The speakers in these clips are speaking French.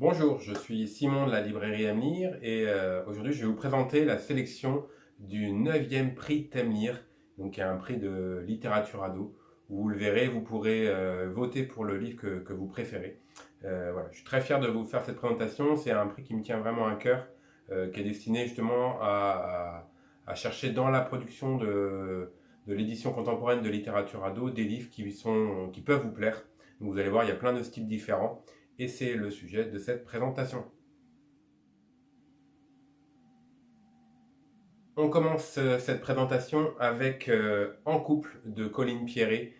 Bonjour, je suis Simon de la librairie Amlire et aujourd'hui je vais vous présenter la sélection du 9e prix Thème Lire, donc qui est un prix de littérature ado. Où vous le verrez, vous pourrez voter pour le livre que vous préférez. Voilà, je suis très fier de vous faire cette présentation, c'est un prix qui me tient vraiment à cœur, qui est destiné justement à chercher dans la production de l'édition contemporaine de littérature ado des livres qui peuvent vous plaire. Donc vous allez voir, il y a plein de styles différents et c'est le sujet de cette présentation. On commence cette présentation avec En couple de Colline Pierret,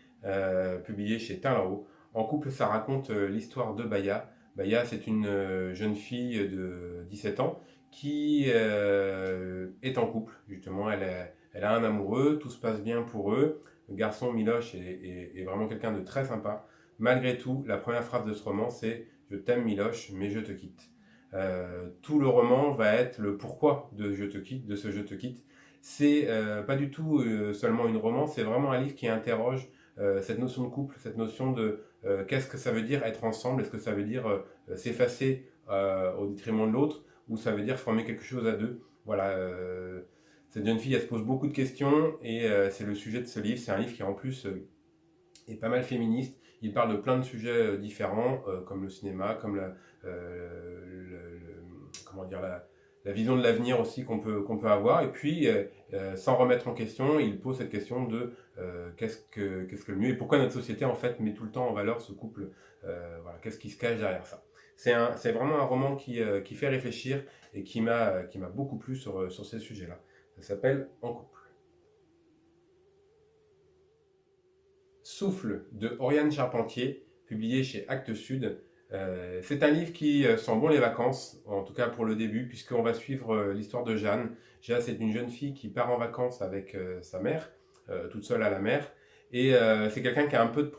publié chez Tinlao. En couple, ça raconte l'histoire de Baya. Baya, c'est une jeune fille de 17 ans qui est en couple, justement. Elle a un amoureux, tout se passe bien pour eux. Le garçon Miloche est vraiment quelqu'un de très sympa. Malgré tout, la première phrase de ce roman, c'est Je t'aime Miloche, mais je te quitte. Tout le roman va être le pourquoi de Je te quitte, de ce Je te quitte. C'est pas du tout seulement une romance, c'est vraiment un livre qui interroge cette notion de couple, cette notion de qu'est-ce que ça veut dire être ensemble, est-ce que ça veut dire s'effacer au détriment de l'autre, ou ça veut dire former quelque chose à deux. Voilà, cette jeune fille, elle se pose beaucoup de questions, et c'est le sujet de ce livre. C'est un livre qui en plus est pas mal féministe. Il parle de plein de sujets différents, comme le cinéma, comme comment dire, la vision de l'avenir aussi qu'on peut avoir. Et puis, sans remettre en question, il pose cette question de qu'est-ce que le mieux et pourquoi notre société en fait met tout le temps en valeur ce couple. Voilà, qu'est-ce qui se cache derrière ça. C'est vraiment un roman qui fait réfléchir et qui m'a beaucoup plu sur ces sujets-là. Ça s'appelle En couple. Souffle de Oriane Charpentier, publié chez Actes Sud. C'est un livre qui sent bon les vacances, en tout cas pour le début, puisqu'on va suivre l'histoire de Jeanne. Jeanne, c'est une jeune fille qui part en vacances avec sa mère, toute seule à la mer. Et c'est quelqu'un qui a un peu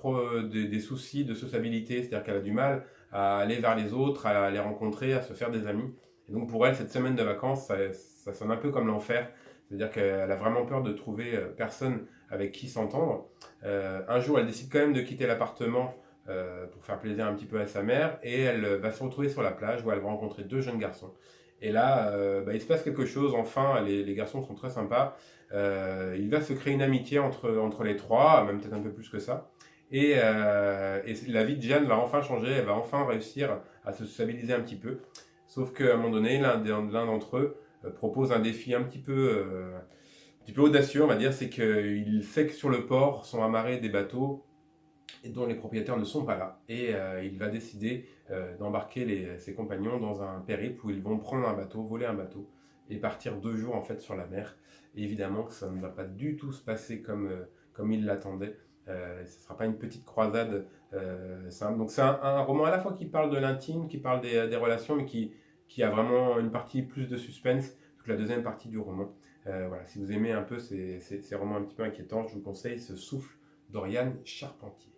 des soucis de sociabilité, c'est-à-dire qu'elle a du mal à aller vers les autres, à les rencontrer, à se faire des amis. Et donc pour elle, cette semaine de vacances, ça sonne un peu comme l'enfer. C'est-à-dire qu'elle a vraiment peur de trouver personne avec qui s'entendre. Un jour, elle décide quand même de quitter l'appartement pour faire plaisir un petit peu à sa mère et elle va se retrouver sur la plage où elle va rencontrer deux jeunes garçons. Et là, il se passe quelque chose. Enfin, les garçons sont très sympas. Il va se créer une amitié entre les trois, même peut-être un peu plus que ça. Et la vie de Jeanne va enfin changer. Elle va enfin réussir à se stabiliser un petit peu. Sauf qu'à un moment donné, l'un d'entre eux propose un défi un petit peu audacieux, on va dire, c'est qu'il sait que sur le port sont amarrés des bateaux et dont les propriétaires ne sont pas là. Et il va décider d'embarquer ses compagnons dans un périple où ils vont prendre un bateau, voler un bateau et partir 2 jours en fait sur la mer. Et évidemment que ça ne va pas du tout se passer comme il l'attendait. Ce ne sera pas une petite croisade simple. Donc c'est un roman à la fois qui parle de l'intime, qui parle des relations, mais qui a vraiment une partie plus de suspense que la deuxième partie du roman. Voilà, si vous aimez un peu ces romans un petit peu inquiétants, je vous conseille Ce souffle d'Oriane Charpentier.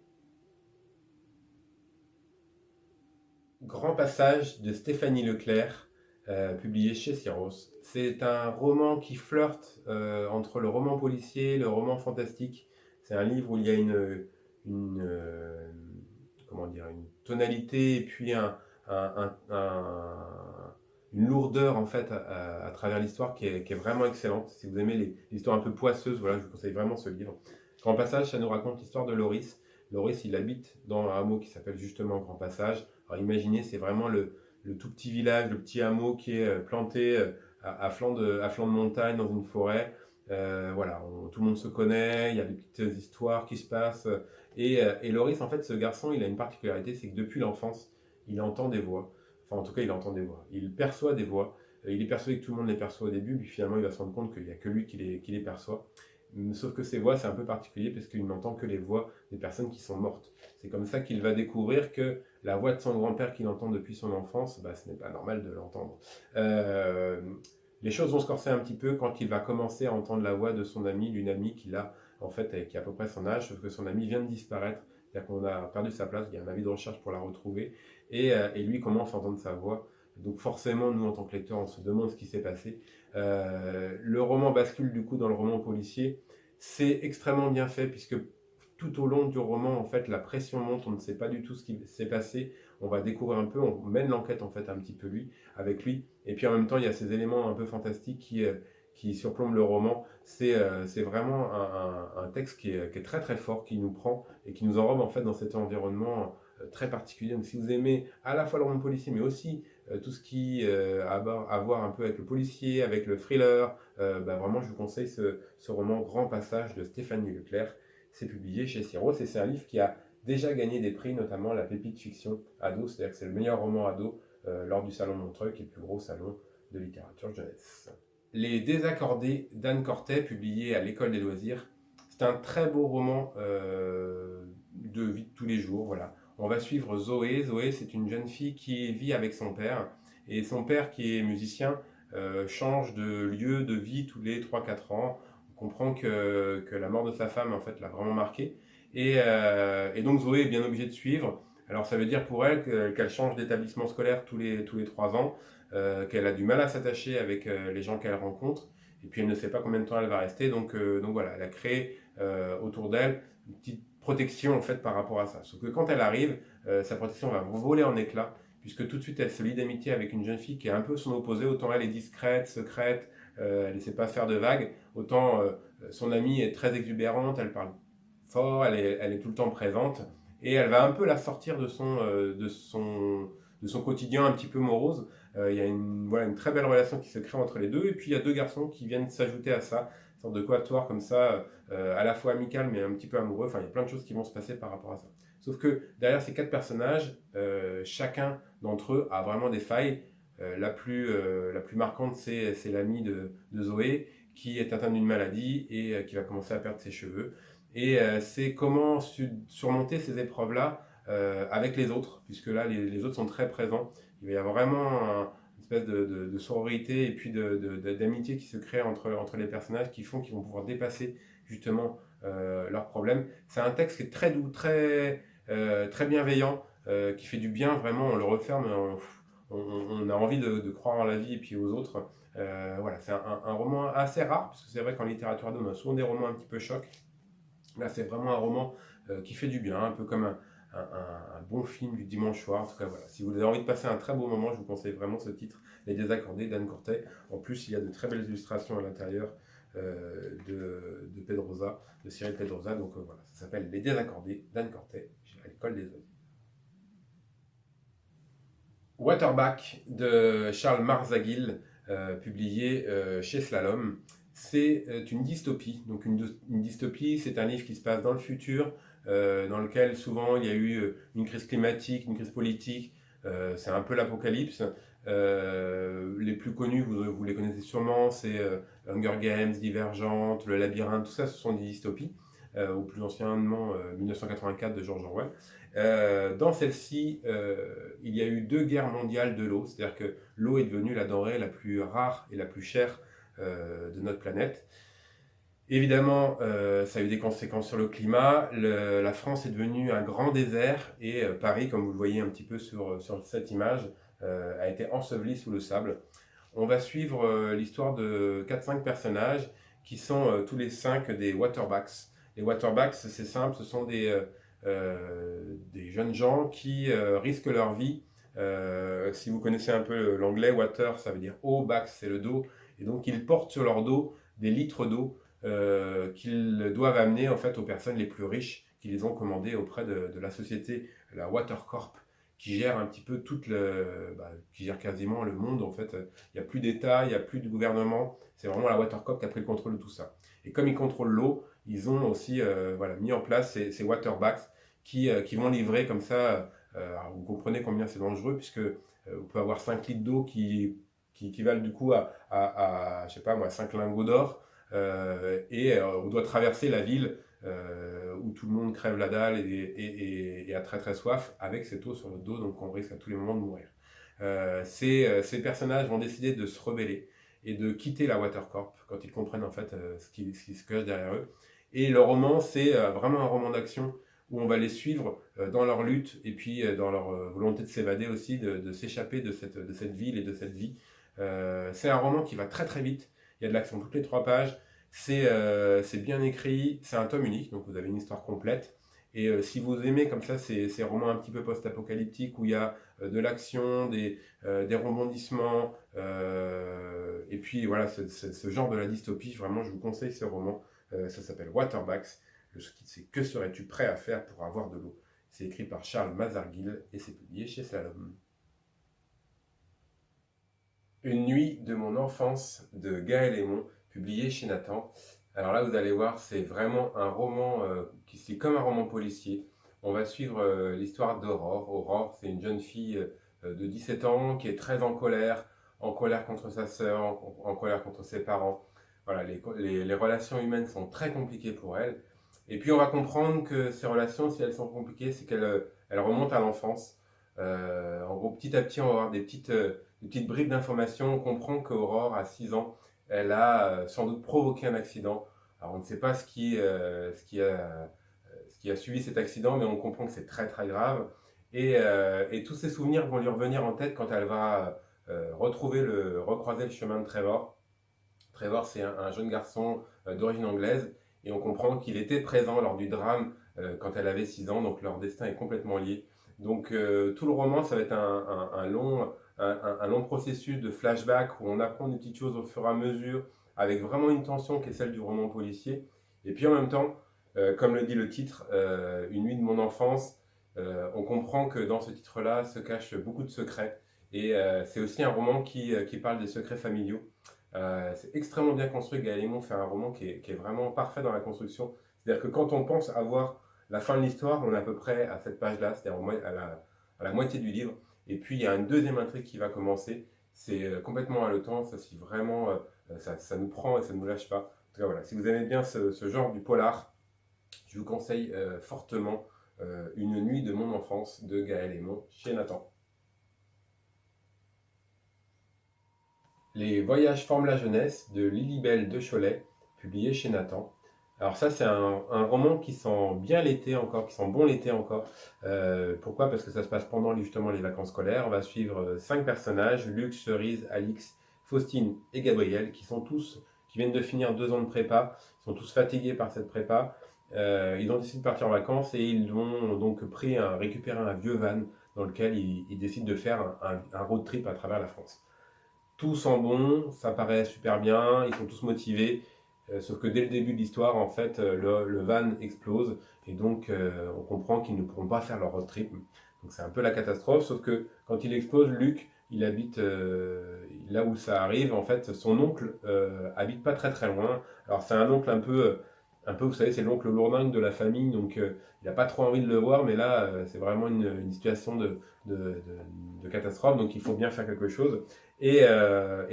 Grand passage de Stéphanie Leclerc, publié chez Syros. C'est un roman qui flirte entre le roman policier et le roman fantastique. C'est un livre où il y a une, euh, comment dire, une tonalité et puis une lourdeur en fait à travers l'histoire qui est vraiment excellente. Si vous aimez les histoires un peu poisseuses, voilà, je vous conseille vraiment ce livre. Grand Passage, ça nous raconte l'histoire de Loris. Loris, il habite dans un hameau qui s'appelle justement Grand Passage. Alors imaginez, c'est vraiment le tout petit village, le petit hameau qui est planté à flanc de montagne dans une forêt. Voilà, tout le monde se connaît, il y a des petites histoires qui se passent. Et Loris, en fait, ce garçon, il a une particularité, c'est que depuis l'enfance, il entend des voix. Enfin, en tout cas, il entend des voix. Il perçoit des voix. Il est persuadé que tout le monde les perçoit au début, puis finalement, il va se rendre compte qu'il n'y a que lui qui les perçoit. Sauf que ces voix, c'est un peu particulier parce qu'il n'entend que les voix des personnes qui sont mortes. C'est comme ça qu'il va découvrir que la voix de son grand-père qu'il entend depuis son enfance, bah, ce n'est pas normal de l'entendre. Euh, les choses vont se corser un petit peu quand il va commencer à entendre la voix de son ami, d'une amie qu'il a, en fait, qui a à peu près son âge, sauf que son ami vient de disparaître. C'est-à-dire qu'on a perdu sa place, il y a un avis de recherche pour la retrouver, et lui commence à entendre sa voix. Donc forcément, nous, en tant que lecteurs, on se demande ce qui s'est passé. Le roman bascule du coup dans le roman policier. C'est extrêmement bien fait puisque tout au long du roman, en fait, la pression monte, on ne sait pas du tout ce qui s'est passé. on va découvrir un peu, on mène l'enquête en fait un petit peu avec lui. Et puis en même temps, il y a ces éléments un peu fantastiques qui surplombent le roman. C'est vraiment un texte qui est très très fort, qui nous prend et qui nous enrobe en fait dans cet environnement très particulier. Donc si vous aimez à la fois le roman policier, mais aussi tout ce qui a à voir un peu avec le policier, avec le thriller, vraiment je vous conseille ce roman Grand Passage de Stéphanie Leclerc. C'est publié chez Syros et c'est un livre qui a déjà gagné des prix, notamment la Pépite Fiction ado, c'est-à-dire que c'est le meilleur roman ado lors du Salon Montreuil, qui est le plus gros salon de littérature jeunesse. Les Désaccordés d'Anne Cortet, publié à l'École des loisirs. C'est un très beau roman de vie de tous les jours. Voilà. On va suivre Zoé. Zoé, c'est une jeune fille qui vit avec son père. Et son père, qui est musicien, change de lieu de vie tous les 3-4 ans. On comprend que la mort de sa femme, en fait, l'a vraiment marqué. Et donc Zoé est bien obligée de suivre. Alors ça veut dire pour elle qu'elle change d'établissement scolaire tous les 3 ans, qu'elle a du mal à s'attacher avec les gens qu'elle rencontre, et puis elle ne sait pas combien de temps elle va rester, donc voilà, elle a créé autour d'elle une petite protection en fait par rapport à ça. Sauf que quand elle arrive, sa protection va voler en éclats, puisque tout de suite elle se lie d'amitié avec une jeune fille qui est un peu son opposé, autant elle est discrète, secrète, elle ne sait pas faire de vagues, autant son amie est très exubérante, elle parle fort, elle est tout le temps présente, et elle va un peu la sortir de son quotidien un petit peu morose. Il y a une très belle relation qui se crée entre les deux, et puis il y a deux garçons qui viennent s'ajouter à ça, une sorte de quatuor comme ça, à la fois amical mais un petit peu amoureux. Enfin, il y a plein de choses qui vont se passer par rapport à ça. Sauf que derrière ces 4 personnages, chacun d'entre eux a vraiment des failles. La plus marquante, c'est l'ami de Zoé, qui est atteint d'une maladie et qui va commencer à perdre ses cheveux. Et c'est comment surmonter ces épreuves-là avec les autres, puisque là, les autres sont très présents. Il va y avoir vraiment une espèce de sororité et puis d'amitié qui se crée entre les personnages qui font qu'ils vont pouvoir dépasser justement leurs problèmes. C'est un texte qui est très doux, très bienveillant, qui fait du bien, vraiment, on le referme, on a envie de croire en la vie et puis aux autres. Voilà, c'est un roman assez rare, parce que c'est vrai qu'en littérature ado, on a souvent des romans un petit peu chocs. Là, c'est vraiment un roman qui fait du bien, un peu comme un bon film du dimanche soir. En tout cas, voilà. Si vous avez envie de passer un très beau moment, je vous conseille vraiment ce titre, Les Désaccordés d'Anne Cortet. En plus, il y a de très belles illustrations à l'intérieur de Pedrosa, de Cyril Pedrosa. Donc voilà, ça s'appelle Les Désaccordés d'Anne Cortet, à l'École des loisirs. Waterback de Charles Marzaguil, publié chez Slalom. C'est une dystopie. Donc une dystopie, c'est un livre qui se passe dans le futur, dans lequel souvent il y a eu une crise climatique, une crise politique. C'est un peu l'apocalypse. Les plus connus, vous les connaissez sûrement, c'est Hunger Games, Divergente, Le Labyrinthe, tout ça, ce sont des dystopies. Ou plus anciennement 1984 de George Orwell. Dans celle-ci, il y a eu 2 guerres mondiales de l'eau, c'est-à-dire que l'eau est devenue la denrée la plus rare et la plus chère de notre planète. Évidemment, ça a eu des conséquences sur le climat. La France est devenue un grand désert et Paris, comme vous le voyez un petit peu sur cette image, a été enseveli sous le sable. On va suivre l'histoire de 4-5 personnages qui sont tous les 5 des waterbacks. Les waterbacks, c'est simple, ce sont des jeunes gens qui risquent leur vie. Si vous connaissez un peu l'anglais, water, ça veut dire eau, back, c'est le dos. Et donc, ils portent sur leur dos des litres d'eau qu'ils doivent amener en fait aux personnes les plus riches qui les ont commandées auprès de la société, la Watercorp, qui gère un petit peu qui gère quasiment le monde en fait. Il n'y a plus d'État, il n'y a plus de gouvernement. C'est vraiment la Watercorp qui a pris le contrôle de tout ça. Et comme ils contrôlent l'eau, ils ont aussi mis en place ces waterbacks qui vont livrer comme ça. Alors vous comprenez combien c'est dangereux, puisque vous pouvez avoir 5 litres d'eau qui équivalent du coup à je sais pas moi, 5 lingots d'or. Et on doit traverser la ville où tout le monde crève la dalle et a très très soif avec cette eau sur le dos, donc on risque à tous les moments de mourir. Ces personnages vont décider de se rebeller et de quitter la Watercorp quand ils comprennent en fait ce qui se cache derrière eux. Et le roman, c'est vraiment un roman d'action où on va les suivre dans leur lutte et puis dans leur volonté de s'évader aussi, de s'échapper de cette ville et de cette vie. C'est un roman qui va très très vite. Il y a de l'action toutes les 3 pages. C'est bien écrit. C'est un tome unique, donc vous avez une histoire complète. Et si vous aimez comme ça ces romans un petit peu post-apocalyptiques où il y a de l'action, des rebondissements, et puis voilà, ce genre de la dystopie, vraiment, je vous conseille ce roman. Ça s'appelle Waterbacks. Le sous-titre, c'est Que serais-tu prêt à faire pour avoir de l'eau? C'est écrit par Charles Mazarguil et c'est publié chez Slalom. Une nuit de mon enfance de Gaël Aymon, publié chez Nathan. Alors là, vous allez voir, c'est vraiment un roman qui se lit comme un roman policier. On va suivre l'histoire d'Aurore. Aurore, c'est une jeune fille de 17 ans qui est très en colère contre sa sœur, en colère contre ses parents. Voilà, les relations humaines sont très compliquées pour elle. Et puis on va comprendre que ces relations, si elles sont compliquées, c'est qu'elles remontent à l'enfance. En gros, petit à petit, on va avoir des petites bribes d'informations. On comprend qu'Aurore, à 6 ans, elle a sans doute provoqué un accident. Alors on ne sait pas ce qui a suivi cet accident, mais on comprend que c'est très très grave. Et tous ces souvenirs vont lui revenir en tête quand elle va recroiser le chemin de Trevor. Trevor, c'est un jeune garçon d'origine anglaise, et on comprend qu'il était présent lors du drame quand elle avait 6 ans, donc leur destin est complètement lié. Donc tout le roman, ça va être un long processus de flashback où on apprend des petites choses au fur et à mesure, avec vraiment une tension qui est celle du roman policier. Et puis en même temps, comme le dit le titre, Une nuit de mon enfance, on comprend que dans ce titre-là se cachent beaucoup de secrets. Et c'est aussi un roman qui parle des secrets familiaux. C'est extrêmement bien construit. Gaël Aymon fait un roman qui est vraiment parfait dans la construction. C'est-à-dire que quand on pense avoir la fin de l'histoire, on est à peu près à cette page-là, c'est-à-dire à la moitié du livre. Et puis il y a une deuxième intrigue qui va commencer. C'est complètement haletant, ça suit vraiment, ça nous prend et ça ne nous lâche pas. En tout cas, voilà, si vous aimez bien ce genre du polar, je vous conseille fortement Une nuit de mon enfance de Gaël Aymon chez Nathan. Les voyages forment la jeunesse de Lilibelle de Cholet, publié chez Nathan. Alors ça, c'est un roman qui sent bien l'été encore, qui sent bon l'été encore. Pourquoi? Parce que ça se passe pendant justement les vacances scolaires. On va suivre 5 personnages, Luc, Cerise, Alix, Faustine et Gabriel, qui viennent de finir 2 ans de prépa, ils sont tous fatigués par cette prépa. Ils ont décidé de partir en vacances et ils ont donc récupéré un vieux van dans lequel ils décident de faire un road trip à travers la France. Tout sent bon, ça paraît super bien, ils sont tous motivés, sauf que dès le début de l'histoire, en fait, le van explose, et donc on comprend qu'ils ne pourront pas faire leur road trip. Donc c'est un peu la catastrophe, sauf que quand il explose, Luc, il habite là où ça arrive, en fait, son oncle habite pas très très loin. Alors c'est un oncle un peu, vous savez, c'est l'oncle lourdingue de la famille, donc il n'a pas trop envie de le voir, mais là, c'est vraiment une situation de, de- de catastrophe, donc il faut bien faire quelque chose. Et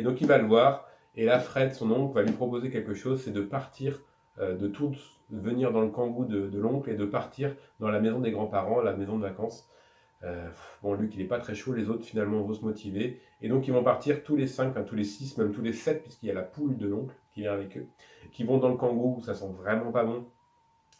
donc il va le voir, et là Fred, son oncle, va lui proposer quelque chose, c'est de partir, de tout venir dans le kangou de l'oncle et de partir dans la maison des grands-parents, la maison de vacances. Bon, Luc, il n'est pas très chaud, les autres finalement vont se motiver, et donc ils vont partir tous les 5, enfin tous les 6, même tous les 7, puisqu'il y a la poule de l'oncle qui vient avec eux, qui vont dans le kangou où ça sent vraiment pas bon,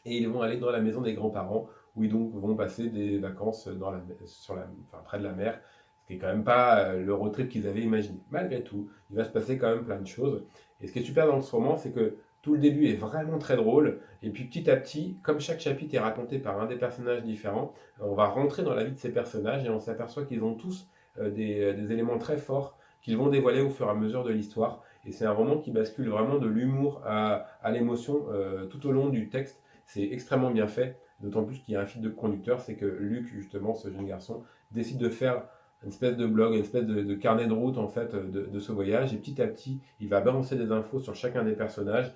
et ils vont aller dans la maison des grands-parents, où ils donc vont passer des vacances enfin, près de la mer, ce qui est quand même pas le road trip qu'ils avaient imaginé. Malgré tout, il va se passer quand même plein de choses. Et ce qui est super dans ce roman, c'est que tout le début est vraiment très drôle, et puis petit à petit, comme chaque chapitre est raconté par un des personnages différents, on va rentrer dans la vie de ces personnages et on s'aperçoit qu'ils ont tous des éléments très forts qu'ils vont dévoiler au fur et à mesure de l'histoire. Et c'est un roman qui bascule vraiment de l'humour à l'émotion tout au long du texte. C'est extrêmement bien fait, d'autant plus qu'il y a un fil de conducteur, c'est que Luc, justement, ce jeune garçon, décide de faire une espèce de blog, une espèce de carnet de route en fait de ce voyage, et petit à petit, il va balancer des infos sur chacun des personnages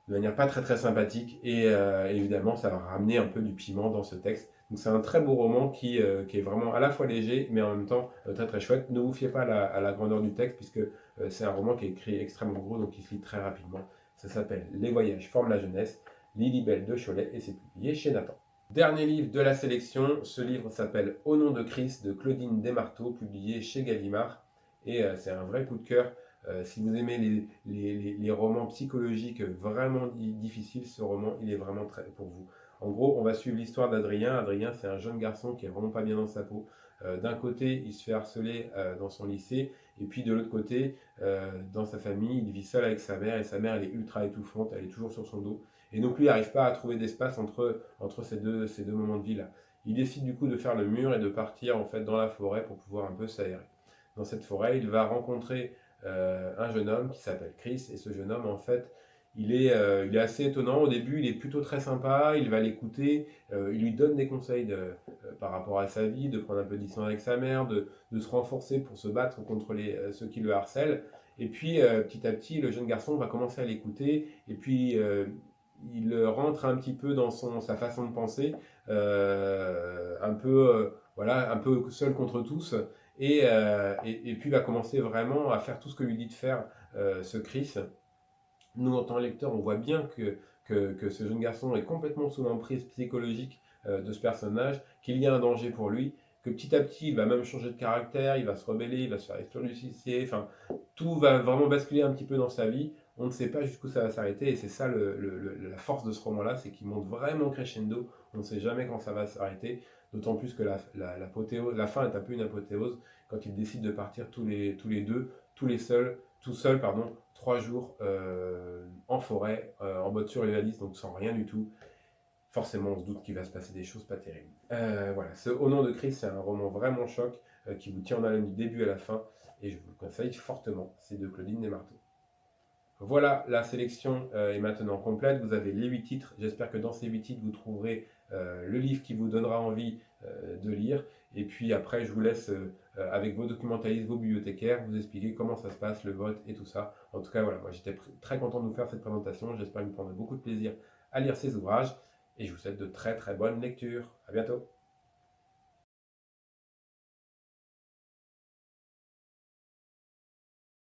de manière pas très très sympathique, et évidemment, ça va ramener un peu du piment dans ce texte. Donc c'est un très beau roman qui est vraiment à la fois léger, mais en même temps très très chouette. Ne vous fiez pas à la grandeur du texte, puisque c'est un roman qui est écrit extrêmement gros, donc il se lit très rapidement. Ça s'appelle Les voyages forment la jeunesse, Lilibelle de Cholet, et c'est publié chez Nathan. Dernier livre de la sélection, ce livre s'appelle Au nom de Christ de Claudine Desmarteaux, publié chez Gallimard, et c'est un vrai coup de cœur. Si vous aimez les romans psychologiques vraiment difficiles, ce roman, il est vraiment très pour vous. En gros, on va suivre l'histoire d'Adrien. Adrien, c'est un jeune garçon qui est vraiment pas bien dans sa peau. D'un côté, il se fait harceler dans son lycée, et puis de l'autre côté, dans sa famille, il vit seul avec sa mère, et sa mère, elle est ultra étouffante, elle est toujours sur son dos. Et donc lui, il n'arrive pas à trouver d'espace entre ces deux moments de vie-là. Il décide du coup de faire le mur et de partir en fait dans la forêt pour pouvoir un peu s'aérer. Dans cette forêt, il va rencontrer un jeune homme qui s'appelle Chris, et ce jeune homme, en fait, il est assez étonnant. Au début, il est plutôt très sympa, il va l'écouter, il lui donne des conseils par rapport à sa vie, de prendre un peu de distance avec sa mère, de se renforcer pour se battre contre ceux qui le harcèlent. Et puis, petit à petit, le jeune garçon va commencer à l'écouter, et puis il rentre un petit peu dans sa façon de penser, un peu, voilà, un peu seul contre tous, et puis il va commencer vraiment à faire tout ce que lui dit de faire ce Chris. Nous, en tant que lecteur, on voit bien que ce jeune garçon est complètement sous l'emprise psychologique de ce personnage, qu'il y a un danger pour lui, que petit à petit, il va même changer de caractère, il va se rebeller, il va se faire exclure du lycée, enfin, tout va vraiment basculer un petit peu dans sa vie. On ne sait pas jusqu'où ça va s'arrêter, et c'est ça la force de ce roman-là, c'est qu'il monte vraiment crescendo, on ne sait jamais quand ça va s'arrêter, d'autant plus que la fin est un peu une apothéose, quand ils décident de partir tous les deux, tout seuls, pardon, 3 jours en forêt, en mode survivaliste, donc sans rien du tout. Forcément, on se doute qu'il va se passer des choses pas terribles. Voilà, Au nom de Chris, c'est un roman vraiment choc qui vous tient en haleine du début à la fin, et je vous le conseille fortement. C'est de Claudine Desmarteaux. Voilà, la sélection est maintenant complète. Vous avez les 8 titres. J'espère que dans ces 8 titres, vous trouverez le livre qui vous donnera envie de lire. Et puis après, je vous laisse avec vos documentalistes, vos bibliothécaires, vous expliquer comment ça se passe, le vote et tout ça. En tout cas, voilà, moi j'étais très content de vous faire cette présentation. J'espère que vous prendrez beaucoup de plaisir à lire ces ouvrages. Et je vous souhaite de très très bonnes lectures. À bientôt.